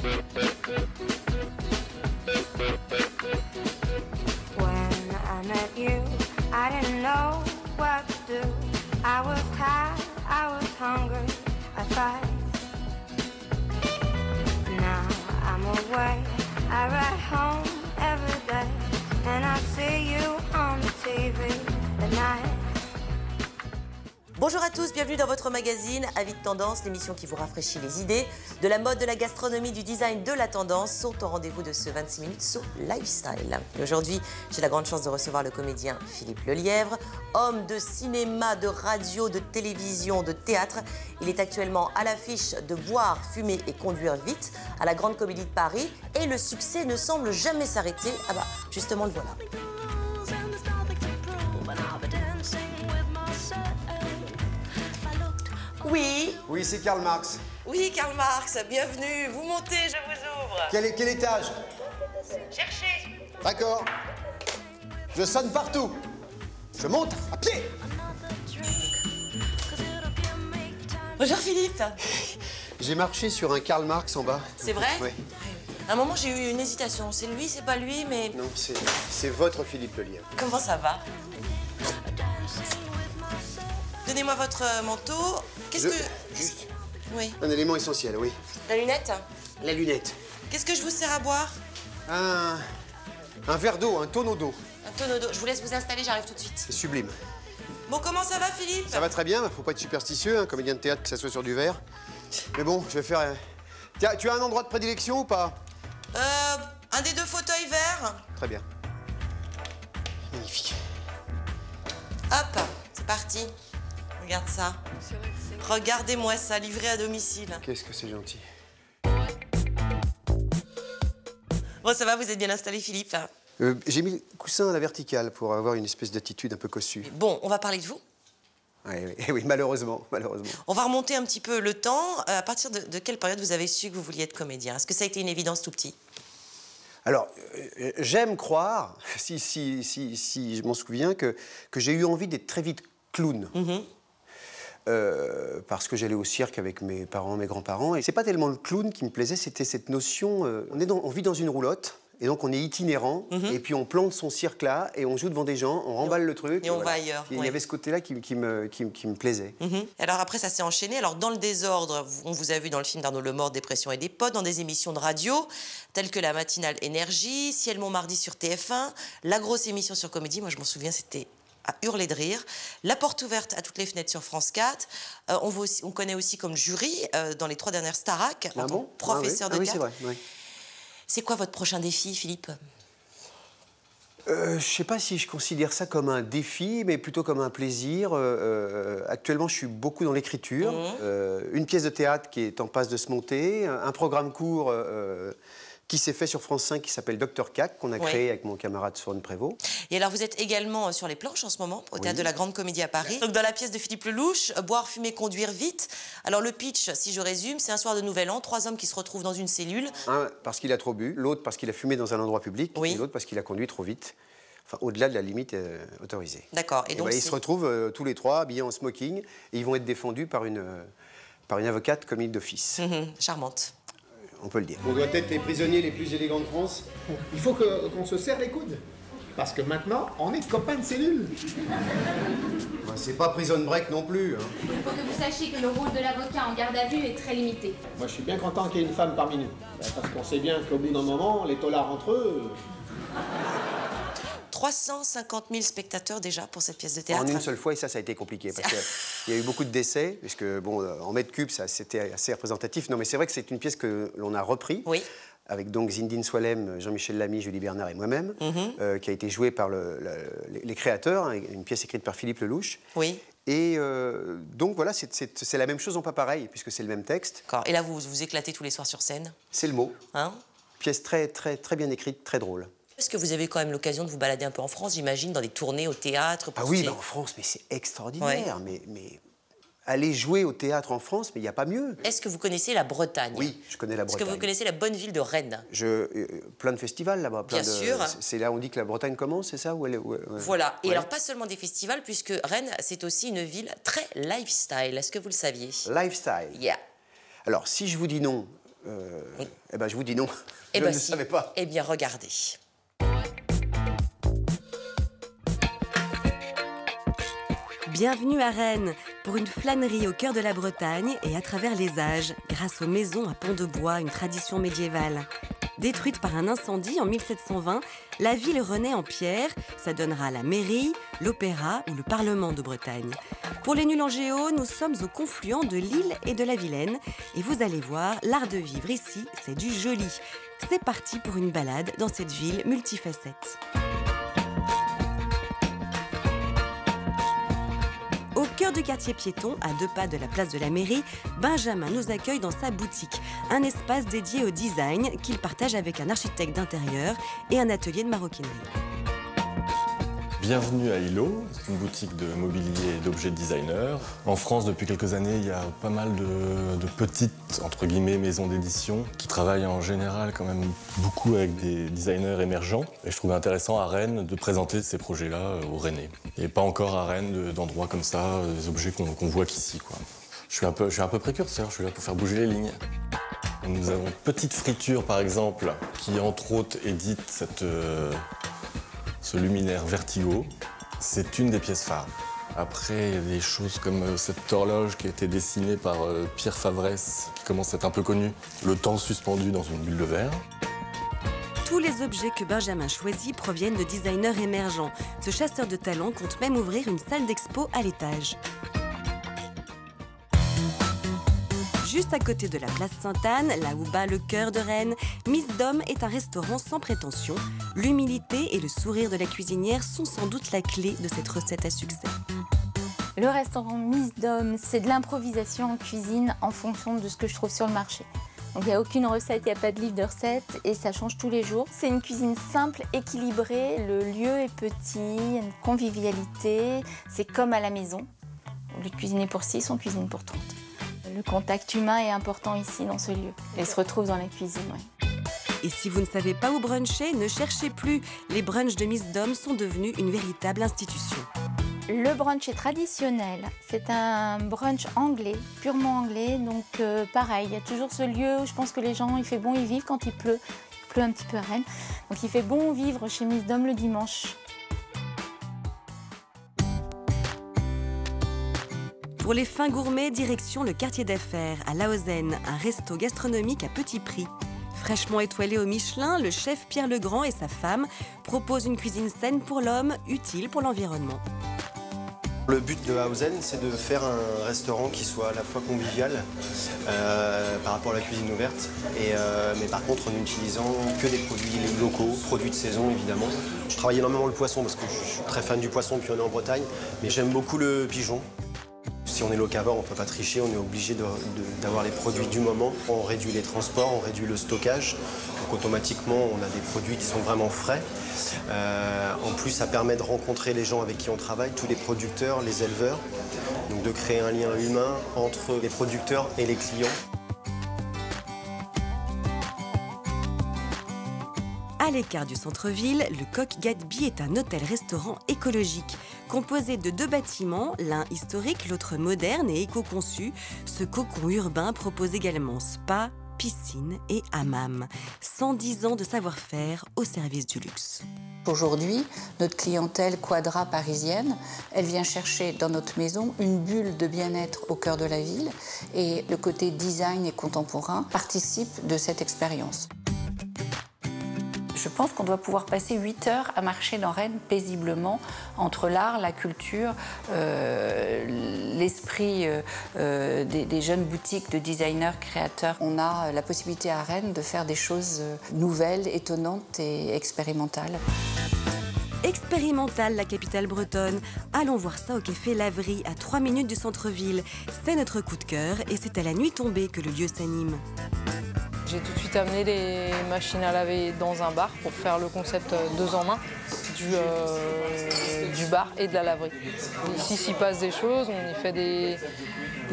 When I met you, I didn't know what to do. I was tired, I was hungry, I fight. Now I'm away, I ride home every day, and I see you on the TV at night. Bonjour à tous, bienvenue dans votre magazine Avis de Tendance, l'émission qui vous rafraîchit les idées. De la mode, de la gastronomie, du design, de la tendance sont au rendez-vous de ce 26 minutes So Lifestyle. Et aujourd'hui, j'ai la grande chance de recevoir le comédien Philippe Lelièvre, homme de cinéma, de radio, de télévision, de théâtre. Il est actuellement à l'affiche de Boire, fumer et conduire vite à la Grande Comédie de Paris. Et le succès ne semble jamais s'arrêter. Ah bah, justement, le voilà. Oui. Oui, c'est Karl Marx. Oui, Karl Marx, bienvenue. Vous montez, je vous ouvre. Quel étage? Cherchez. D'accord. Je sonne partout. Je monte à pied. Bonjour Philippe. J'ai marché sur un Karl Marx en bas. C'est vrai? Oui. À un moment, j'ai eu une hésitation. C'est lui, c'est pas lui, mais... Non, c'est votre Philippe Lelièvre. Comment ça va? Donnez-moi votre manteau. Qu'est-ce que... Juste Oui. un élément essentiel, oui. La lunette? La lunette. Qu'est-ce que je vous sers à boire? Un verre d'eau, un tonneau d'eau. Un tonneau d'eau. Je vous laisse vous installer, j'arrive tout de suite. C'est sublime. Bon, comment ça va, Philippe? Ça va très bien, faut pas être superstitieux, un comédien de théâtre, que ça soit sur du verre. Mais bon, je vais faire... Tiens, tu as un endroit de prédilection ou pas? Un des deux fauteuils verts. Très bien. Magnifique. Hop, c'est parti. Regarde ça. Regardez-moi ça, livré à domicile. Qu'est-ce que c'est gentil. Bon, ça va, vous êtes bien installé, Philippe? J'ai mis le coussin à la verticale pour avoir une espèce d'attitude un peu cossue. Bon, on va parler de vous. Oui, malheureusement. On va remonter un petit peu le temps. À partir de quelle période vous avez su que vous vouliez être comédien? Est-ce que ça a été une évidence tout petit? Alors, j'aime croire, si je m'en souviens, que j'ai eu envie d'être très vite clown. Parce que j'allais au cirque avec mes parents, mes grands-parents. Et c'est pas tellement le clown qui me plaisait, c'était cette notion... on vit dans une roulotte, et donc on est itinérant, et puis on plante son cirque là, et on joue devant des gens, on remballe le truc. Et on va ailleurs. Il y avait ce côté-là qui me plaisait. Alors après, ça s'est enchaîné. Alors dans le désordre, on vous a vu dans le film d'Arnaud Lemort, Dépression et des potes, dans des émissions de radio, telles que la matinale Énergie, Ciel Montmardi sur TF1, la grosse émission sur Comédie, moi je m'en souviens, c'était... à hurler de rire. La porte ouverte à toutes les fenêtres sur France 4. On connaît aussi comme jury dans les 3 dernières Starac, en tant que professeur de théâtre. C'est vrai, oui. C'est quoi votre prochain défi, Philippe? Je sais pas si je considère ça comme un défi, mais plutôt comme un plaisir. Actuellement, je suis beaucoup dans l'écriture. Une pièce de théâtre qui est en passe de se monter, un programme court qui s'est fait sur France 5 qui s'appelle Dr Cac, qu'on a créé avec mon camarade Swan Prévost. Et alors, vous êtes également sur les planches en ce moment, au Théâtre de la Grande Comédie à Paris. Donc, dans la pièce de Philippe Lelouch, Boire, fumer, conduire vite. Alors, le pitch, si je résume, c'est un soir de Nouvel An, 3 hommes qui se retrouvent dans une cellule. Un parce qu'il a trop bu, l'autre parce qu'il a fumé dans un endroit public, et l'autre parce qu'il a conduit trop vite. Enfin, au-delà de la limite autorisée. D'accord. Et donc, voilà, ils se retrouvent tous les trois habillés en smoking, et ils vont être défendus par une avocate commis d'office. Charmante. On peut le dire. On doit être les prisonniers les plus élégants de France. Il faut qu'on se serre les coudes. Parce que maintenant, on est copains de cellule. Bah, c'est pas prison break non plus. Hein. Il faut que vous sachiez que le rôle de l'avocat en garde à vue est très limité. Moi, je suis bien content qu'il y ait une femme parmi nous. Parce qu'on sait bien qu'au bout d'un moment, les taulards entre eux... 350 000 spectateurs déjà pour cette pièce de théâtre. En une seule fois, et ça a été compliqué, parce qu'il y a eu beaucoup de décès, puisque, bon, en mètres cubes, c'était assez représentatif. Non, mais c'est vrai que c'est une pièce que l'on a repris, avec donc Zindine Swalem, Jean-Michel Lamy, Julie Bernard et moi-même, qui a été jouée par les créateurs, hein, une pièce écrite par Philippe Lelouch. Oui. Et donc voilà, c'est la même chose en pas pareil, puisque c'est le même texte. D'accord. Et là, vous vous éclatez tous les soirs sur scène? C'est le mot. Hein? Pièce très, très, très bien écrite, très drôle. Est-ce que vous avez quand même l'occasion de vous balader un peu en France, j'imagine, dans des tournées au théâtre? Ah oui, en France, mais c'est extraordinaire. Mais aller jouer au théâtre en France, mais il n'y a pas mieux. Est-ce que vous connaissez la Bretagne? Oui, je connais la Bretagne. Est-ce que vous connaissez la bonne ville de Rennes? Plein de festivals là-bas. Bien sûr. C'est là où on dit que la Bretagne commence, c'est ça? Voilà. Et alors, pas seulement des festivals, puisque Rennes, c'est aussi une ville très lifestyle. Est-ce que vous le saviez? Lifestyle. Yeah. Alors, si je vous dis non, ben, je vous dis non. Eh je ben ne si. savais pas. Eh bien, regardez. Bienvenue à Rennes pour une flânerie au cœur de la Bretagne et à travers les âges, grâce aux maisons à pont de bois, une tradition médiévale. Détruite par un incendie en 1720, la ville renaît en pierre. Ça donnera la mairie, l'opéra ou le Parlement de Bretagne. Pour les nuls en géo, nous sommes au confluent de l'Isle et de la Vilaine. Et vous allez voir, l'art de vivre ici, c'est du joli. C'est parti pour une balade dans cette ville multifacette. Au cœur du quartier piéton, à 2 pas de la place de la mairie, Benjamin nous accueille dans sa boutique, un espace dédié au design qu'il partage avec un architecte d'intérieur et un atelier de maroquinerie. Bienvenue à ILO, c'est une boutique de mobilier et d'objets de designer. En France, depuis quelques années, il y a pas mal de petites, entre guillemets, maisons d'édition qui travaillent en général quand même beaucoup avec des designers émergents. Et je trouvais intéressant à Rennes de présenter ces projets-là aux Rennais. Et pas encore à Rennes d'endroits comme ça, des objets qu'on voit qu'ici, quoi. Je suis un peu précurseur, je suis là pour faire bouger les lignes. Nous avons Petite Friture, par exemple, qui, entre autres, édite ce luminaire Vertigo. C'est une des pièces phares. Après, il y a des choses comme cette horloge qui a été dessinée par Pierre Favresse, qui commence à être un peu connue. Le temps suspendu dans une bulle de verre. Tous les objets que Benjamin choisit proviennent de designers émergents. Ce chasseur de talent compte même ouvrir une salle d'expo à l'étage. Juste à côté de la place Sainte-Anne, là où bat le cœur de Rennes, Miss Dom est un restaurant sans prétention. L'humilité et le sourire de la cuisinière sont sans doute la clé de cette recette à succès. Le restaurant Miss Dom, c'est de l'improvisation en cuisine en fonction de ce que je trouve sur le marché. Donc il n'y a aucune recette, il n'y a pas de livre de recettes et ça change tous les jours. C'est une cuisine simple, équilibrée, le lieu est petit, il y a une convivialité, c'est comme à la maison. Au lieu de cuisiner pour 6, on cuisine pour 30. Le contact humain est important ici, dans ce lieu. Il se retrouve dans la cuisine, oui. Et si vous ne savez pas où bruncher, ne cherchez plus. Les brunchs de Miss Dom sont devenus une véritable institution. Le brunch est traditionnel. C'est un brunch anglais, purement anglais. Donc pareil, il y a toujours ce lieu où je pense que les gens, il fait bon y vivre quand il pleut. Il pleut un petit peu à Rennes. Donc il fait bon vivre chez Miss Dom le dimanche. Pour les fins gourmets, direction le quartier d'affaires, à Lausanne, un resto gastronomique à petit prix. Fraîchement étoilé au Michelin, le chef Pierre Legrand et sa femme proposent une cuisine saine pour l'homme, utile pour l'environnement. Le but de Hausen, c'est de faire un restaurant qui soit à la fois convivial par rapport à la cuisine ouverte, mais par contre en utilisant que des produits locaux, produits de saison évidemment. Je travaille énormément le poisson parce que je suis très fan du poisson, puis on est en Bretagne, mais j'aime beaucoup le pigeon. Si on est locavore, on ne peut pas tricher, on est obligé d'avoir les produits du moment. On réduit les transports, on réduit le stockage. Donc automatiquement, on a des produits qui sont vraiment frais. En plus, ça permet de rencontrer les gens avec qui on travaille, tous les producteurs, les éleveurs. Donc de créer un lien humain entre les producteurs et les clients. À l'écart du centre-ville, le Coq Gateby est un hôtel-restaurant écologique. Composé de 2 bâtiments, l'un historique, l'autre moderne et éco-conçu, ce cocon urbain propose également spa, piscine et hammam. 110 ans de savoir-faire au service du luxe. Aujourd'hui, notre clientèle quadra parisienne, elle vient chercher dans notre maison une bulle de bien-être au cœur de la ville et le côté design et contemporain participe de cette expérience. Je pense qu'on doit pouvoir passer 8 heures à marcher dans Rennes paisiblement entre l'art, la culture, l'esprit des jeunes boutiques de designers, créateurs. On a la possibilité à Rennes de faire des choses nouvelles, étonnantes et expérimentales. Expérimentale, la capitale bretonne. Allons voir ça au café Laverie, à 3 minutes du centre-ville. C'est notre coup de cœur et c'est à la nuit tombée que le lieu s'anime. J'ai tout de suite amené les machines à laver dans un bar pour faire le concept 2 en 1 du bar et de la laverie. Ici, s'y passe des choses, on y fait des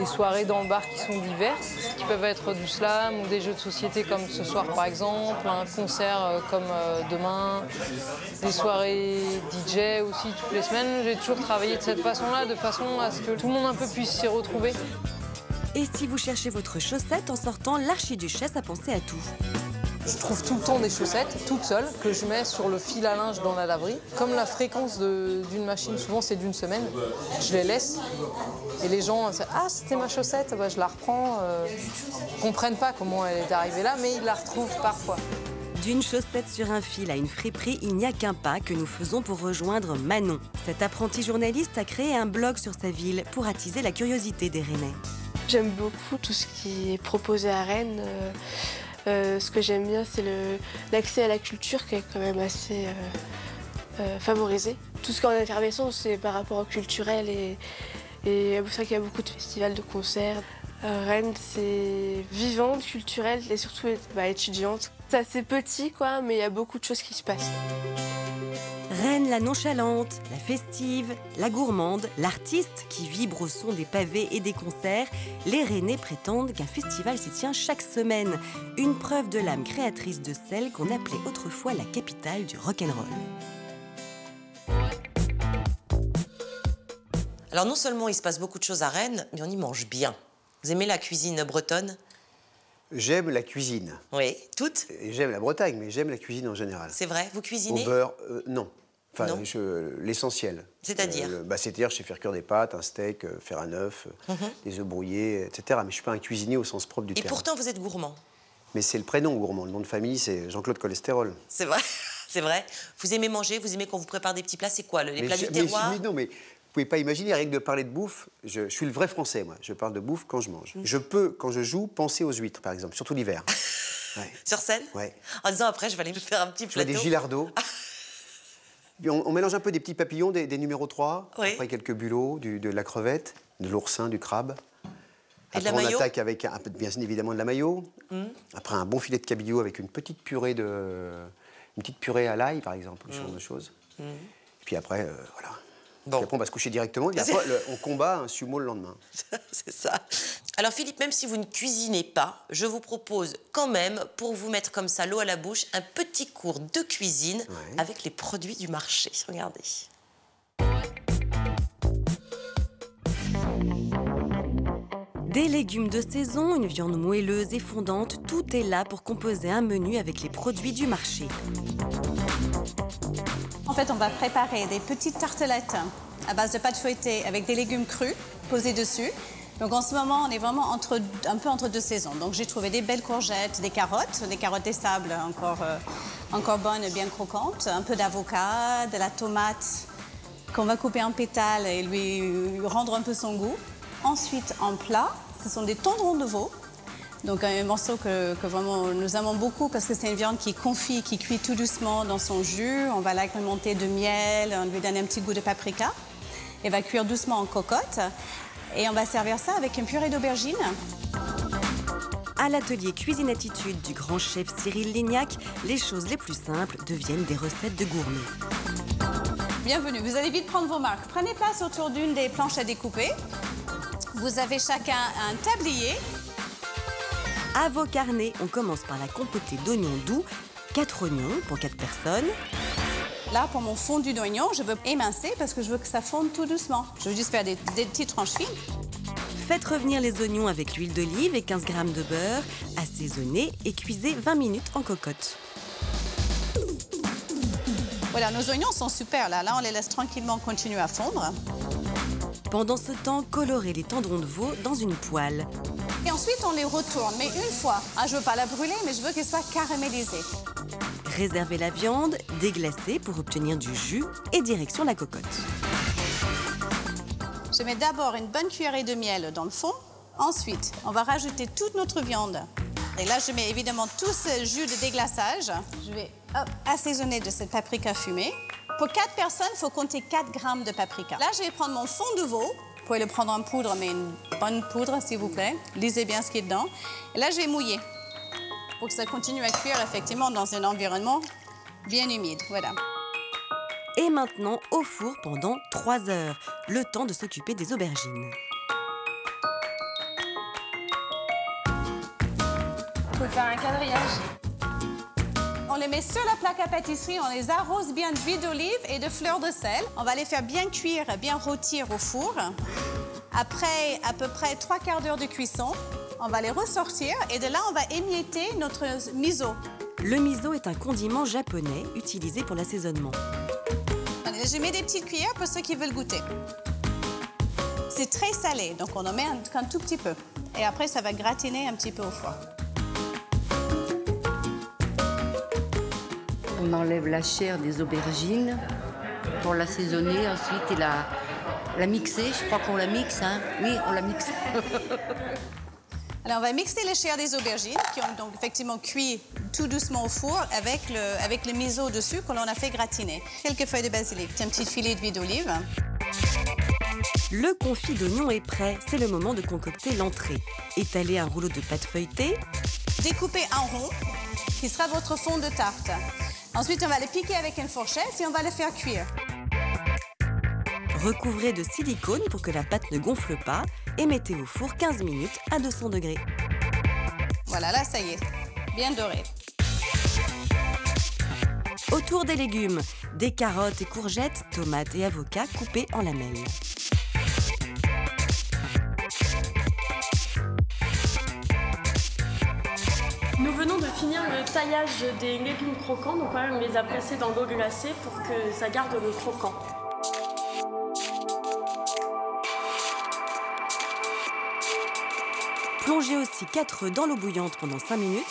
soirées dans le bar qui sont diverses, qui peuvent être du slam ou des jeux de société comme ce soir par exemple, un concert comme demain, des soirées DJ aussi toutes les semaines. J'ai toujours travaillé de cette façon-là, de façon à ce que tout le monde un peu puisse s'y retrouver. Et si vous cherchez votre chaussette en sortant, l'archiduchesse a pensé à tout. Je trouve tout le temps des chaussettes, toutes seules, que je mets sur le fil à linge dans la laverie. Comme la fréquence d'une machine, souvent c'est d'une semaine, je les laisse. Et les gens, ah c'était ma chaussette, bah, je la reprends. Ils ne comprennent pas comment elle est arrivée là, mais ils la retrouvent parfois. D'une chaussette sur un fil à une friperie, il n'y a qu'un pas que nous faisons pour rejoindre Manon. Cette apprentie journaliste a créé un blog sur sa ville pour attiser la curiosité des Rennais. J'aime beaucoup tout ce qui est proposé à Rennes. Ce que j'aime bien, c'est l'accès à la culture qui est quand même assez favorisé. Tout ce qui est en intervention, c'est par rapport au culturel et c'est vrai qu'il y a beaucoup de festivals, de concerts. Rennes, c'est vivante, culturelle et surtout étudiante. C'est assez petit, quoi, mais il y a beaucoup de choses qui se passent. Rennes la nonchalante, la festive, la gourmande, l'artiste qui vibre au son des pavés et des concerts, les Rennais prétendent qu'un festival s'y tient chaque semaine. Une preuve de l'âme créatrice de celle qu'on appelait autrefois la capitale du rock'n'roll. Alors non seulement il se passe beaucoup de choses à Rennes, mais on y mange bien. Vous aimez la cuisine bretonne? J'aime la cuisine. Oui, toute? J'aime la Bretagne, mais j'aime la cuisine en général. C'est vrai? Vous cuisinez? Au beurre, non. Enfin, non. L'essentiel. C'est-à-dire c'est-à-dire, je sais faire cuire des pâtes, un steak, faire un œuf, des œufs brouillés, etc. Mais je ne suis pas un cuisinier au sens propre du terme. Et pourtant, vous êtes gourmand. Mais c'est le prénom gourmand. Le nom de famille, c'est Jean-Claude Cholestérol. C'est vrai, c'est vrai. Vous aimez manger, vous aimez qu'on vous prépare des petits plats. C'est quoi, les plats du terroir? Non, mais vous pouvez pas imaginer, rien que de parler de bouffe, je suis le vrai Français, moi. Je parle de bouffe quand je mange. Je peux, quand je joue, penser aux huîtres, par exemple, surtout l'hiver. Ouais. Sur scène? Ouais. En disant, après, je vais aller me faire un petit plateau. Des gilardots. Puis on mélange un peu des petits papillons, des numéros 3, oui. Après quelques bulots, de la crevette, de l'oursin, du crabe. Et de la on mayo? attaque avec bien évidemment de la mayo. Après un bon filet de cabillaud avec une petite purée à l'ail, par exemple, ce genre de choses. Et puis après, voilà. Bon. Après, on va se coucher directement. Et après, on combat un sumo le lendemain. C'est ça. Alors, Philippe, même si vous ne cuisinez pas, je vous propose quand même, pour vous mettre comme ça l'eau à la bouche, un petit cours de cuisine avec les produits du marché. Regardez. Des légumes de saison, une viande moelleuse et fondante, tout est là pour composer un menu avec les produits du marché. En fait, on va préparer des petites tartelettes à base de pâte feuilletée avec des légumes crus posés dessus. Donc en ce moment, on est vraiment un peu entre deux saisons. Donc j'ai trouvé des belles courgettes, des carottes des sables encore bonnes, bien croquantes, un peu d'avocat, de la tomate qu'on va couper en pétales et lui rendre un peu son goût. Ensuite, en plat, ce sont des tendrons de veau. Donc un morceau que vraiment nous aimons beaucoup parce que c'est une viande qui confit, qui cuit tout doucement dans son jus. On va l'agrémenter de miel, on lui donne un petit goût de paprika. Elle va cuire doucement en cocotte. Et on va servir ça avec une purée d'aubergine. À l'atelier Cuisine Attitude du grand chef Cyril Lignac, les choses les plus simples deviennent des recettes de gourmets. Bienvenue, vous allez vite prendre vos marques. Prenez place autour d'une des planches à découper. Vous avez chacun un tablier. À vos carnets, on commence par la compotée d'oignons doux, 4 oignons pour 4 personnes. Là, pour mon fondu d'oignon, je veux émincer parce que je veux que ça fonde tout doucement. Je veux juste faire des petites tranches fines. Faites revenir les oignons avec l'huile d'olive et 15 g de beurre, assaisonnez et cuisez 20 minutes en cocotte. Voilà, nos oignons sont super là. Là, on les laisse tranquillement continuer à fondre. Pendant ce temps, colorez les tendrons de veau dans une poêle. Et ensuite, on les retourne, mais une fois. Je ne veux pas la brûler, mais je veux qu'elle soit caramélisée. Réservez la viande, déglacez pour obtenir du jus et direction la cocotte. Je mets d'abord une bonne cuillerée de miel dans le fond. Ensuite, on va rajouter toute notre viande. Et là, je mets évidemment tout ce jus de déglaçage. Je vais assaisonner de cette paprika fumée. Pour 4 personnes, il faut compter 4 g de paprika. Là, je vais prendre mon fond de veau. Vous pouvez le prendre en poudre, mais une bonne poudre, s'il vous plaît. Lisez bien ce qui est dedans. Et là, je vais mouiller pour que ça continue à cuire, effectivement, dans un environnement bien humide. Voilà. Et maintenant, au four pendant 3 heures. Le temps de s'occuper des aubergines. Il faut faire un quadrillage. On les met sur la plaque à pâtisserie, on les arrose bien d'huile d'olive et de fleurs de sel. On va les faire bien cuire, bien rôtir au four. Après à peu près 3/4 d'heure de cuisson, on va les ressortir et de là, on va émietter notre miso. Le miso est un condiment japonais utilisé pour l'assaisonnement. Je mets des petites cuillères pour ceux qui veulent goûter. C'est très salé, donc on en met un tout petit peu. Et après, ça va gratiner un petit peu au four. On enlève la chair des aubergines pour l'assaisonner ensuite et la mixer. Je crois qu'on la mixe, hein? Oui, on la mixe. Alors, on va mixer les chairs des aubergines qui ont donc effectivement cuit tout doucement au four avec le miso dessus que l'on a fait gratiner. Quelques feuilles de basilic, un petit filet d'huile d'olive. Le confit d'oignon est prêt. C'est le moment de concocter l'entrée. Étalez un rouleau de pâte feuilletée. Découpez en rond, qui sera votre fond de tarte. Ensuite, on va le piquer avec une fourchette et on va le faire cuire. Recouvrez de silicone pour que la pâte ne gonfle pas et mettez au four 15 minutes à 200 degrés. Voilà, là, ça y est, bien doré. Autour des légumes, des carottes et courgettes, tomates et avocats coupés en lamelles. Nous venons de finir le taillage des légumes croquants, donc on les a pressés dans l'eau glacée pour que ça garde le croquant. Plongez aussi 4 œufs dans l'eau bouillante pendant 5 minutes.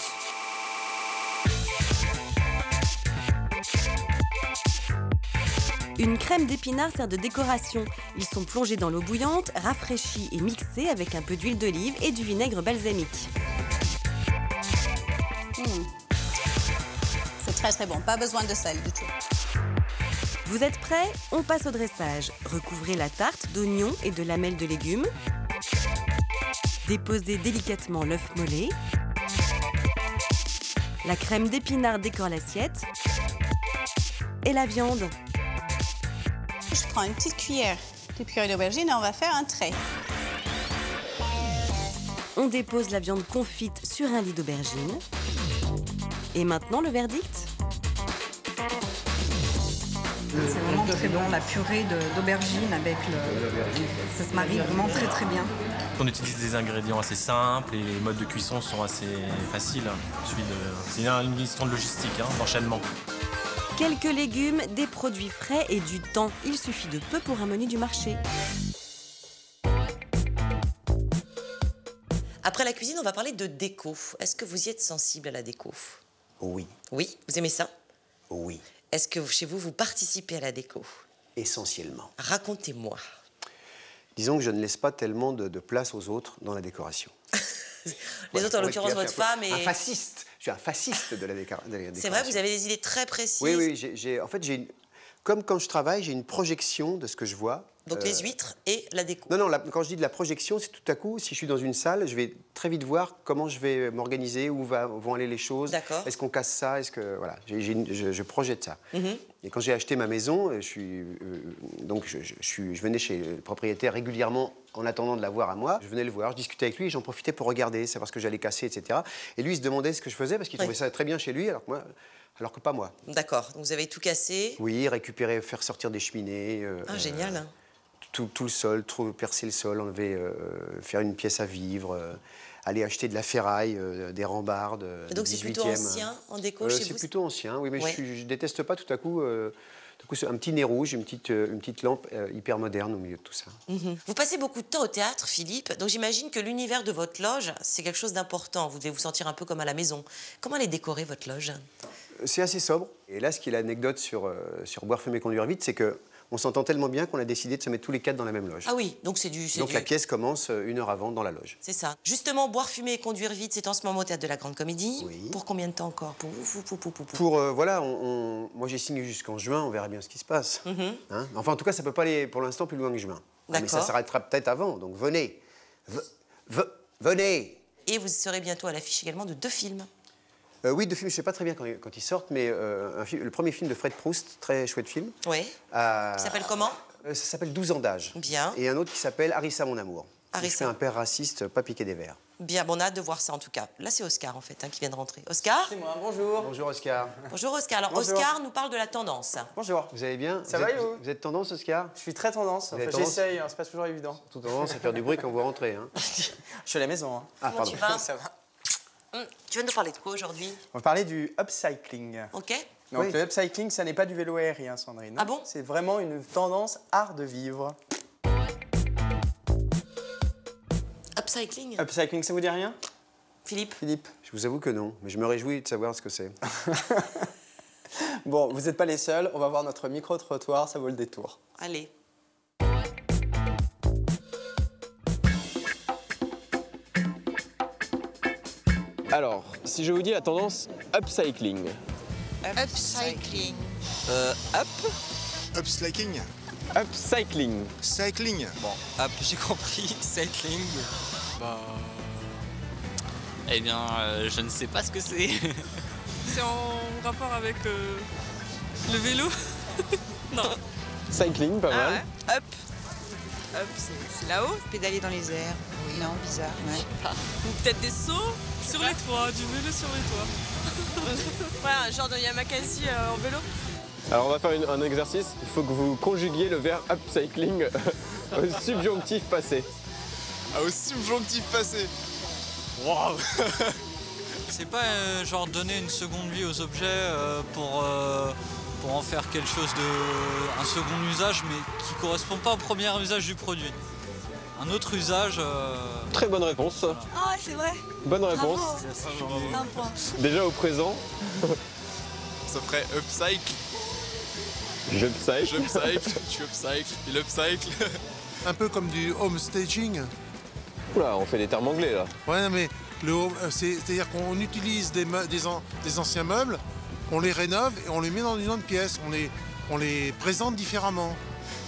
Une crème d'épinards sert de décoration. Ils sont plongés dans l'eau bouillante, rafraîchis et mixés avec un peu d'huile d'olive et du vinaigre balsamique. C'est très très bon, pas besoin de sel du tout. Vous êtes prêts? On passe au dressage. Recouvrez la tarte d'oignons et de lamelles de légumes. Déposez délicatement l'œuf mollet. La crème d'épinards décore l'assiette. Et la viande. Je prends une petite cuillère de purée d'aubergine et on va faire un trait. On dépose la viande confite sur un lit d'aubergine. Et maintenant, le verdict? C'est vraiment très bon, la purée d'aubergine avec le... Ça se marie vraiment très très bien. On utilise des ingrédients assez simples et les modes de cuisson sont assez faciles. C'est une question de logistique, d'enchaînement. Quelques légumes, des produits frais et du temps. Il suffit de peu pour un menu du marché. Après la cuisine, on va parler de déco. Est-ce que vous y êtes sensible à la déco? Oui. Oui, vous aimez ça? Oui. Est-ce que chez vous, vous participez à la déco? Essentiellement. Racontez-moi. Disons que je ne laisse pas tellement de place aux autres dans la décoration. Les autres, en l'occurrence, votre femme est... Un fasciste. Je suis un fasciste de la décoration. C'est vrai, vous avez des idées très précises. Oui, en fait, comme quand je travaille, j'ai une projection de ce que je vois. Donc les huîtres et la déco. Non, quand je dis de la projection, c'est tout à coup, si je suis dans une salle, je vais très vite voir comment je vais m'organiser, où vont aller les choses. D'accord. Est-ce qu'on casse ça? Est-ce que voilà, je projette ça. Et quand j'ai acheté ma maison, je venais chez le propriétaire régulièrement en attendant de l'avoir à moi. Je venais le voir, je discutais avec lui et j'en profitais pour regarder, savoir ce que j'allais casser, etc. Et lui, il se demandait ce que je faisais parce qu'il trouvait ça très bien chez lui, alors que pas moi. D'accord. Donc vous avez tout cassé? Oui, récupérer, faire sortir des cheminées. Génial. Tout le sol, percer le sol, enlever, faire une pièce à vivre, aller acheter de la ferraille, des rambardes. Donc c'est plutôt ancien en déco chez vous? C'est plutôt ancien, oui, mais je déteste pas tout à coup un petit nez rouge, une petite lampe hyper moderne au milieu de tout ça. Vous passez beaucoup de temps au théâtre, Philippe, donc j'imagine que l'univers de votre loge, c'est quelque chose d'important. Vous devez vous sentir un peu comme à la maison. Comment elle est décorée, votre loge? C'est assez sobre. Et là, ce qui est l'anecdote sur Boire, fumer, conduire vite, c'est que on s'entend tellement bien qu'on a décidé de se mettre tous les 4 dans la même loge. Ah oui, donc c'est du... Donc la pièce commence 1 heure avant dans la loge. C'est ça. Justement, Boire, fumer et conduire vite, c'est en ce moment au Théâtre de la Grande Comédie. Oui. Pour combien de temps encore? Pour vous moi j'ai signé jusqu'en juin, on verra bien ce qui se passe. Enfin, en tout cas, ça ne peut pas aller pour l'instant plus loin que juin. Mais ça s'arrêtera peut-être avant, donc venez. Venez. Et vous serez bientôt à l'affiche également de 2 films. Oui, 2 films, je ne sais pas très bien quand ils sortent, mais le premier film de Fred Proust, très chouette film. Oui. Qui s'appelle comment? Ça s'appelle 12 ans d'âge. Bien. Et un autre qui s'appelle Harissa, mon amour. Harissa. Je fais un père raciste, pas piqué des verres. Bien, bon, on a hâte de voir ça en tout cas. Là, c'est Oscar en fait qui vient de rentrer. Oscar? C'est moi, bonjour. Bonjour Oscar. Bonjour Oscar. Alors bonjour. Oscar nous parle de la tendance. Bonjour. Vous allez bien? Ça va et vous? Vous êtes tendance, Oscar? Je suis très tendance. J'essaye, c'est pas toujours évident. Tout tendance à faire du bruit quand vous rentrez. Je suis à la maison. Ah, pardon. Tu vas? Ça va. Tu vas nous parler de quoi aujourd'hui? On va parler du upcycling. Ok. Donc le upcycling, ça n'est pas du vélo aérien, Sandrine. Ah bon? C'est vraiment une tendance art de vivre. Upcycling? Upcycling, ça vous dit rien? Philippe? Je vous avoue que non, mais je me réjouis de savoir ce que c'est. Bon, vous n'êtes pas les seuls, on va voir notre micro-trottoir, ça vaut le détour. Allez. Alors, si je vous dis la tendance upcycling. Upcycling. Upcycling. Upcycling. Cycling. Bon, up, j'ai compris. Cycling. Bah. Eh bien, je ne sais pas ce que c'est. C'est en rapport avec le vélo. Non. Cycling, pas mal. Ouais. Up. Up, c'est là-haut. Pédaler dans les airs. Oui, non, bizarre. Ouais. Ou peut-être des sauts sur les toits, du vélo sur les toits. Ouais, un genre de Yamakasi en vélo. Alors on va faire un exercice, il faut que vous conjuguiez le verbe upcycling au subjonctif passé. Ah, au subjonctif passé. Waouh. C'est pas genre donner une seconde vie aux objets pour en faire quelque chose de... un second usage mais qui correspond pas au premier usage du produit. Un autre usage... Très bonne réponse. Ah ouais, c'est vrai. Bonne réponse. Un point. Déjà au présent. Ça ferait upcycle. J'upcycle. J'upcycle, tu upcycle, il upcycle. Un peu comme du home staging. Oula, on fait des termes anglais là. Ouais, non, mais c'est-à-dire qu'on utilise des anciens meubles, on les rénove et on les met dans une autre pièce. On les présente différemment.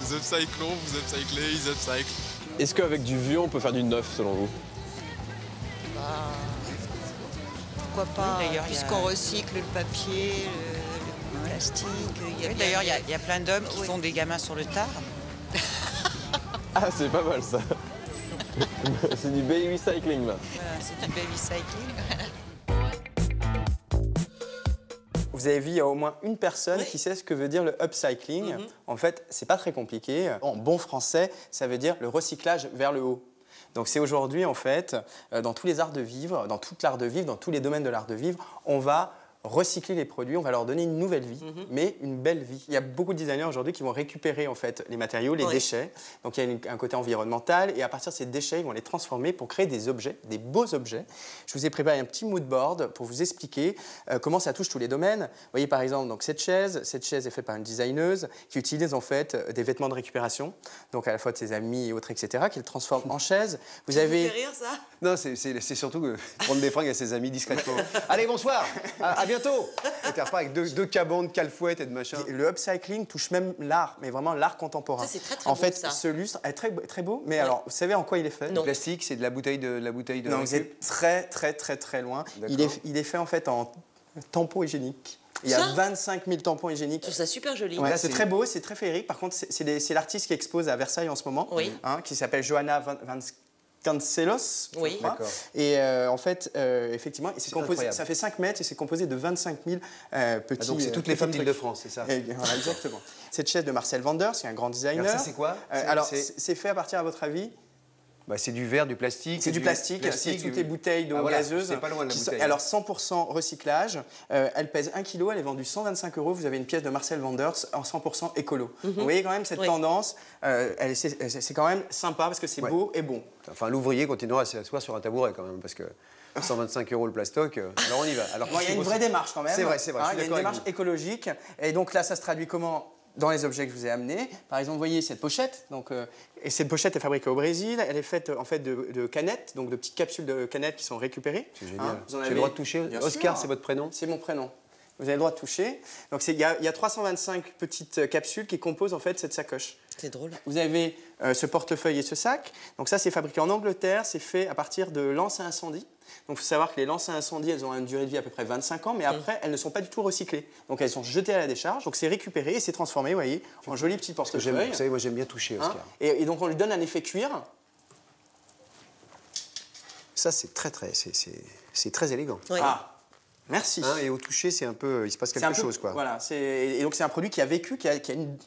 Nous upcyclons, vous upcyclez, ils upcyclent. Est-ce qu'avec du vieux, on peut faire du neuf selon vous? Pourquoi pas, d'ailleurs, puisqu'on recycle le papier, le plastique. D'ailleurs, il y a plein d'hommes qui font des gamins sur le tard. Ah, c'est pas mal ça. C'est du baby cycling là. Voilà, c'est du baby cycling. Vous avez vu, il y a au moins une personne qui sait ce que veut dire le upcycling. En fait, c'est pas très compliqué. En bon français, ça veut dire le recyclage vers le haut. Donc c'est aujourd'hui, en fait, dans tous les arts de vivre, dans toute l'art de vivre, dans tous les domaines de l'art de vivre, on va recycler les produits, on va leur donner une nouvelle vie, mais une belle vie. Il y a beaucoup de designers aujourd'hui qui vont récupérer en fait les matériaux, les déchets. Donc il y a un côté environnemental et à partir de ces déchets, ils vont les transformer pour créer des objets, des beaux objets. Je vous ai préparé un petit mood board pour vous expliquer comment ça touche tous les domaines. Vous voyez par exemple donc cette chaise est faite par une designeuse qui utilise en fait des vêtements de récupération, donc à la fois de ses amis et autres, etc., qui le transforme en chaise. Vous avez... Ça fait rire ça? Non, c'est surtout prendre des fringues à ses amis discrètement. Allez, bonsoir, à bientôt. Et tu repars avec deux cabandes, calfouettes et de machin. Le upcycling touche même l'art, mais vraiment l'art contemporain. Ça, c'est très, très en beau, fait, ça. ce lustre est très, très beau, mais alors, vous savez en quoi il est fait? Le plastique, c'est de la bouteille de Non, vous êtes très, très, très, très loin. Il est fait en fait en tampons hygiéniques. Il y a 25 000 tampons hygiéniques. Je trouve ça super joli. Ouais, c'est très beau, c'est très féerique. Par contre, c'est l'artiste qui expose à Versailles en ce moment, qui s'appelle Johanna Vasconcelos. Oui, d'accord. Et en fait, effectivement, ça fait 5 mètres et c'est composé de 25 000 petits. Donc c'est toutes les femmes d'Île-de-France, c'est ça? Voilà, exactement. Cette chaise de Marcel Vanders, qui est un grand designer. Alors ça, c'est quoi? Alors, c'est fait à partir, à votre avis? C'est du verre, du plastique. C'est du plastique, c'est toutes les bouteilles d'eau gazeuse. C'est pas loin de la bouteille. Alors 100% recyclage, elle pèse 1 kg, elle est vendue 125 €. Vous avez une pièce de Marcel Vanders en 100% écolo. Vous voyez quand même cette tendance, c'est quand même sympa parce que c'est beau et bon. Enfin, l'ouvrier continuera à s'asseoir sur un tabouret quand même, parce que 125 € le plastoc, alors on y va. Alors, il y a une vraie démarche quand même. C'est vrai, c'est vrai. Il y a une démarche écologique. Et donc là, ça se traduit comment? Dans les objets que je vous ai amenés. Par exemple, vous voyez cette pochette. Donc, et cette pochette est fabriquée au Brésil. Elle est faite en fait de canettes, donc de petites capsules de canettes qui sont récupérées. C'est génial. J'ai le droit de toucher. Oscar, c'est votre prénom? C'est mon prénom. Vous avez le droit de toucher. Donc il y a 325 petites capsules qui composent en fait cette sacoche. C'est drôle. Vous avez ce portefeuille et ce sac. Donc ça, c'est fabriqué en Angleterre. C'est fait à partir de lances à incendie. Donc il faut savoir que les lances à incendie, elles ont une durée de vie à peu près 25 ans, mais après, elles ne sont pas du tout recyclées. Donc elles sont jetées à la décharge. Donc c'est récupéré et c'est transformé, vous voyez, en joli petit portefeuille. Vous savez, moi j'aime bien toucher, Oscar. Et donc on lui donne un effet cuir. Ça, c'est très élégant. Oui. Ah, Merci. Hein, et au toucher, c'est un peu, il se passe quelque chose, quoi. Voilà, et donc c'est un produit qui a vécu,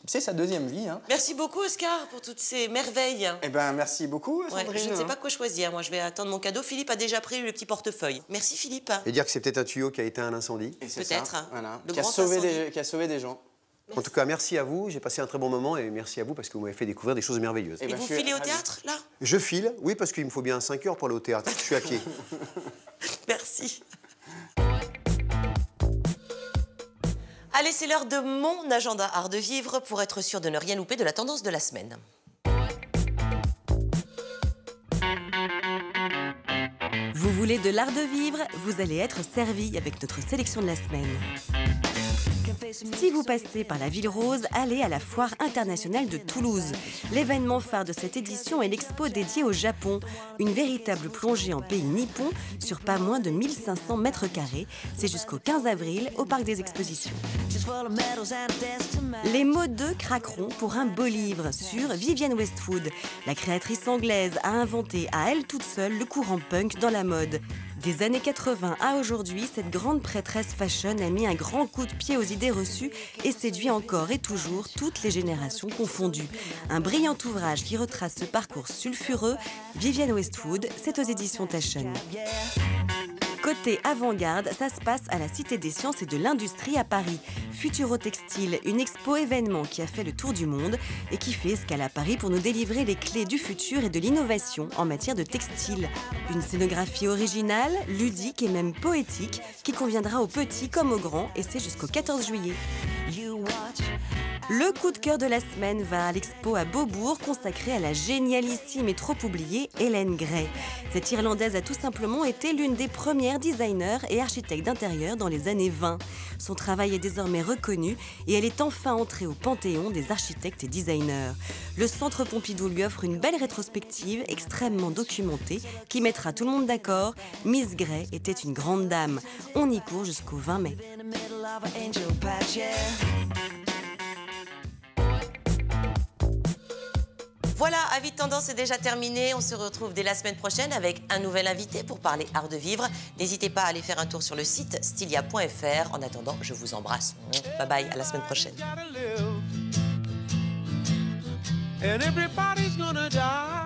c'est sa deuxième vie. Hein. Merci beaucoup, Oscar, pour toutes ces merveilles. Eh ben, merci beaucoup, Sandrine. Je ne sais pas quoi choisir. Moi, je vais attendre mon cadeau. Philippe a déjà pris le petit portefeuille. Merci, Philippe. Et dire que c'est peut-être un tuyau qui a éteint un incendie. Peut-être. Voilà. Le Qui a sauvé des gens. En tout cas, merci à vous. J'ai passé un très bon moment et merci à vous parce que vous m'avez fait découvrir des choses merveilleuses. Et vous filez au théâtre, là? Je file, oui, parce qu'il me faut bien 5 heures pour aller au théâtre. Je suis à pied. Merci. Allez, c'est l'heure de mon agenda art de vivre pour être sûr de ne rien louper de la tendance de la semaine. Vous voulez de l'art de vivre? Vous allez être servi avec notre sélection de la semaine. Si vous passez par la Ville Rose, allez à la Foire internationale de Toulouse. L'événement phare de cette édition est l'expo dédiée au Japon. Une véritable plongée en pays nippon sur pas moins de 1500 mètres carrés. C'est jusqu'au 15 avril au Parc des Expositions. Les mots d'eux craqueront pour un beau livre sur Vivienne Westwood. La créatrice anglaise a inventé à elle toute seule le courant punk dans la mode. Des années 80 à aujourd'hui, cette grande prêtresse fashion a mis un grand coup de pied aux idées reçues et séduit encore et toujours toutes les générations confondues. Un brillant ouvrage qui retrace ce parcours sulfureux, Vivienne Westwood, c'est aux éditions Taschen. Côté avant-garde, ça se passe à la Cité des Sciences et de l'Industrie à Paris. Futuro-Textile, une expo événement qui a fait le tour du monde et qui fait escale à Paris pour nous délivrer les clés du futur et de l'innovation en matière de textile. Une scénographie originale, ludique et même poétique qui conviendra aux petits comme aux grands et c'est jusqu'au 14 juillet. Le coup de cœur de la semaine va à l'expo à Beaubourg consacrée à la génialissime et trop oubliée Hélène Gray. Cette Irlandaise a tout simplement été l'une des premières designers et architectes d'intérieur dans les années 20. Son travail est désormais reconnu et elle est enfin entrée au panthéon des architectes et designers. Le Centre Pompidou lui offre une belle rétrospective extrêmement documentée qui mettra tout le monde d'accord. Miss Gray était une grande dame. On y court jusqu'au 20 mai. Voilà, Avis de Tendance est déjà terminé. On se retrouve dès la semaine prochaine avec un nouvel invité pour parler art de vivre. N'hésitez pas à aller faire un tour sur le site stylia.fr. En attendant, je vous embrasse. Bye bye, à la semaine prochaine. And everybody's gonna die.